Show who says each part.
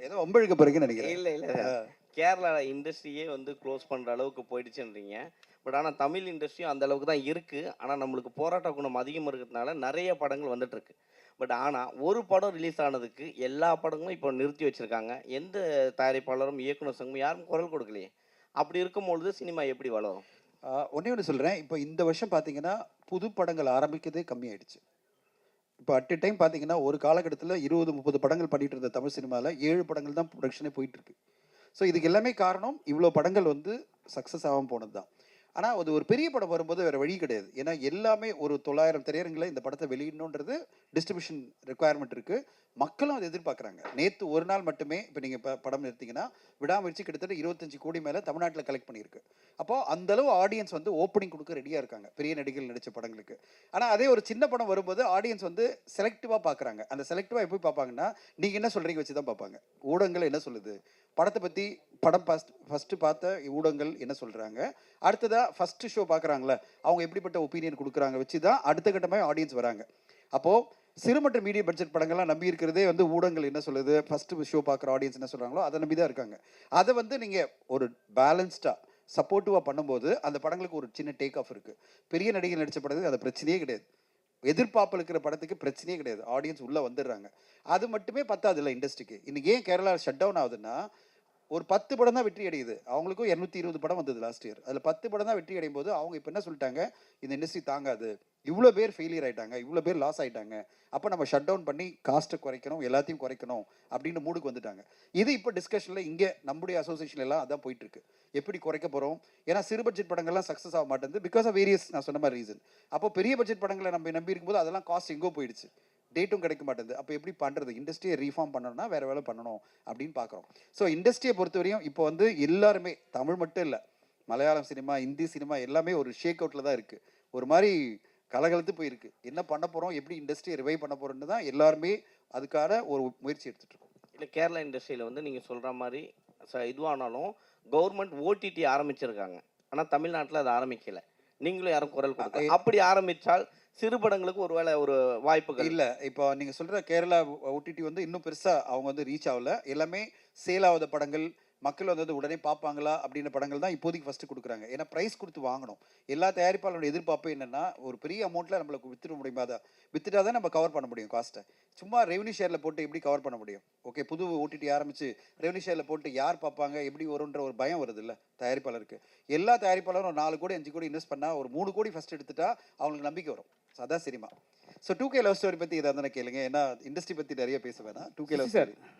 Speaker 1: ஏதோ வம்பிழுக்க போறீங்கன்னு நினைக்கிறேன்.
Speaker 2: இல்ல, இல்ல. கேரளா இண்டஸ்ட்ரியே வந்து க்ளோஸ் பண்ற அளவுக்கு போயிடுச்சுன்றீங்க. பட் ஆனா தமிழ் இண்டஸ்ட்ரியும் அந்த அளவுக்கு தான் இருக்கு. ஆனா நம்மளுக்கு போராட்ட குணம் அதிகமா இருக்கிறதுனால நெறைய படங்கள் வந்துட்டுருக்கு. பட் ஆனா ஒரு படம் ரிலீஸ் ஆனதுக்கு எல்லா படங்களும் இப்போ நிறுத்தி வச்சிருக்காங்க. எந்த தயாரிப்பாளரும், இயக்குனர் சங்கமும் யாரும் குரல் கொடுக்கலையே! அப்படி இருக்கும்பொழுது சினிமா எப்படி வளரும்?
Speaker 1: ஒண்ணே ஒண்ணு சொல்றேன். இப்ப இந்த வருஷம் பார்த்தீங்கன்னா, புது படங்கள் ஆரம்பிக்கிறதே கம்மியாயிடுச்சு. இப்ப அட் எ டைம் பார்த்தீங்கன்னா, ஒரு காலகட்டத்தில 20, 30 படங்கள் பண்ணிட்டு இருந்த தமிழ் சினிமால 7 படங்கள் தான் புரொடக்ஷனே போயிட்டு இருக்கு. ஸோ இதுக்கு எல்லாமே காரணம் இவ்ளோ படங்கள் வந்து சக்சஸ் ஆகாம போனது தான். ஆனா, அது ஒரு பெரிய படம் வரும்போது வேற வழி கிடையாது. ஏன்னா, எல்லாமே ஒரு 900 திரையரங்குல இந்த படத்த வெளியிடணுன்றது டிஸ்ட்ரிபியூஷன் ரிக்வயர்மென்ட் இருக்கு. மக்களும் அத எதிர்பார்க்குறாங்க. நேத்து ஒரு நாள் மட்டுமே இப்ப நீங்க படம் எடுத்தீங்கன்னா, விடாமுயற்சி கிட்டத்தட்ட 25 கோடி மேல தமிழ்நாட்டுல கலெக்ட் பண்ணியிருக்கு. அப்போ அந்த அளவு ஆடியன்ஸ் வந்து ஓப்பனிங் குடுக்க ரெடியா இருக்காங்க. பெரிய நடிகர்கள் நடிச்ச படங்களுக்கு. ஆனா, அதே ஒரு சின்ன படம் வரும்போது ஆடியன்ஸ் வந்து செலக்டிவா பார்க்குறாங்க. அந்த செலக்டிவா எப்படி பார்ப்பாங்கன்னா, நீங்க என்ன சொல்றீங்க வச்சு தான் பார்ப்பாங்க. ஊடகங்கள் என்ன சொல்லுது? படத்த பத்தி படம் ஃபர்ஸ்ட் பார்த்த ஊடகங்கள் என்ன சொல்றாங்க? அடுத்ததா ஃபர்ஸ்ட் ஷோ பார்க்குறாங்கல்ல, அவங்க எப்படிப்பட்ட ஒப்பீனியன் குடுக்குறாங்க வச்சு தான் அடுத்த கட்டமா ஆடியன்ஸ் வராங்க. அப்போ சிறு மற்றும் மீடியம் பட்ஜெட் படங்கள்லாம் நம்பி இருக்கிறதே வந்து ஊடகங்கள் என்ன சொல்லுது, ஃபர்ஸ்ட் ஷோ பார்க்குற ஆடியன்ஸ் என்ன சொல்றாங்களோ, அத நம்பி தான் இருக்காங்க. அத வந்து நீங்க ஒரு பேலன்ஸ்டா, சப்போர்ட்டிவா பண்ணும்போது, அந்த படங்களுக்கு ஒரு சின்ன டேக் ஆஃப் இருக்கு. பெரிய நடிகர் நடிச்ச படத்துக்கு அது பிரச்சனையே கிடையாது. எதிர்பார்ப்புல இருக்கிற படத்துக்கு பிரச்சனையே கிடையாது. ஆடியன்ஸ் உள்ள வந்துடுறாங்க. அது மட்டுமே பத்தாதுல்ல இண்டஸ்ட்ரிக்கு. இன்னைக்கு ஏன் கேரளா ஷட் டவுன் ஆகுதுன்னா, ஒரு 10 படம் தான் வெற்றி அடையுது. அவங்களுக்கும் 220 படம் வந்தது லாஸ்ட் இயர். அதுல 10 படம் தான் வெற்றி அடையும் போது, அவங்க இப்ப என்ன சொல்லிட்டாங்க, இந்த இண்டஸ்ட்ரி தாங்காது. இவ்ளோ பேர் ஃபெயிலியர் ஆயிட்டாங்க. இவ்ளோ பேர் லாஸ் ஆயிட்டாங்க. அப்ப நம்ம ஷட் டவுன் பண்ணி காஸ்ட்ட குறைக்கணும், எல்லாத்தையும் குறைக்கணும் அப்படின்னு மூடுக்கு வந்துட்டாங்க. இது இப்ப டிஸ்கஷன்ல இங்க நம்முடைய அசோசியேஷன்ல எல்லாம் அதான் போயிட்டு இருக்கு. எப்படி குறைக்க போறோம்? ஏன்னா சிறு பட்ஜெட் படங்கள்லாம் சக்சஸ் ஆக மாட்டேங்குது. பிகாஸ் ஆஃப் வேரியஸ் நான் சொன்ன மாதிரி ரீசன். அப்போ பெரிய பட்ஜெட் படங்கள நம்ம நம்பி இருக்கும்போது அதெல்லாம் காஸ்ட் எங்கோ போயிடுச்சு. டேட்டும் கிடைக்க மாட்டேங்குது. அப்ப எப்படி பண்றது? இண்டஸ்ட்ரியை ரீஃபார்ம் பண்ணணும்னா வேற வேலை பண்ணணும் அப்படின்னு பார்க்குறோம். ஸோ இண்டஸ்ட்ரியை பொறுத்தவரையும் இப்போ வந்து எல்லாருமே தமிழ் மட்டும் இல்லை, மலையாளம் சினிமா, இந்தி சினிமா எல்லாமே ஒரு ஷேக் அவுட்ல தான் இருக்கு. ஒரு மாதிரி கலகலத்து போயிருக்கு. என்ன பண்ண போறோம், எப்படி இண்டஸ்ட்ரியை ரிவைவ் பண்ண போறோம்னு தான் எல்லாருமே அதுக்கான ஒரு முயற்சி எடுத்துட்டு இருக்கோம்.
Speaker 2: இல்ல கேரளா இண்டஸ்ட்ரியில வந்து நீங்க சொல்ற மாரி இதுவானாலும் கவர்மெண்ட் ஓடிடி ஆரம்பிச்சிருக்காங்க. ஆனா தமிழ்நாட்டுல அது ஆரம்பிக்கல. நீங்களும் யாரும் குரல் கொடுக்கல. அப்படி ஆரம்பிச்சால் சிறு படங்களுக்கு ஒருவேளை ஒரு வாய்ப்புகள்.
Speaker 1: இல்ல. இப்போ நீங்க சொல்ற கேரளா ஓடிடி வந்து இன்னும் பெருசா அவங்க வந்து ரீச் ஆகல. எல்லாமே சேல் ஆகாத படங்கள், மக்கள் வந்து உடனே பார்ப்பாங்களா அப்படின்ற படங்கள் தான் இப்போதைக்கு ஃபர்ஸ்ட் குடுக்குறாங்க. ஏன்னா பிரைஸ் குடுத்து வாங்கணும். எல்லா தயாரிப்பாளரோட எதிர்பார்ப்பு என்னன்னா, ஒரு பெரிய அமௌண்ட்ல நம்மளுக்கு வித்துட முடியுமா அத? வித்துட்டா தான் நம்ம கவர் பண்ண முடியும் காஸ்ட்ட. சும்மா ரெவென்யூ ஷேர்ல போட்டு எப்படி கவர் பண்ண முடியும்? ஓகே, புது ஓடிடி ஆரம்பிச்சு ரெவென்யூ ஷேர்ல போட்டு யார் பார்ப்பாங்க? எப்படி வரும்ன்ற ஒரு பயம் வருதுல்ல தயாரிப்பாளருக்கு. எல்லா தயாரிப்பாளரும் ஒரு 4 கோடி 5 கோடி இன்வெஸ்ட் பண்ணா ஒரு 3 கோடி ஃபர்ஸ்ட் எடுத்துட்டா அவங்களுக்கு நம்பிக்கை வரும். அதான் cinema. So 2K love story பத்தி ஏதாவது கேளுங்க. ஏன்னா இண்டஸ்ட்ரி பத்தி நிறைய பேச வேணாம். 2K love
Speaker 3: sir
Speaker 1: story.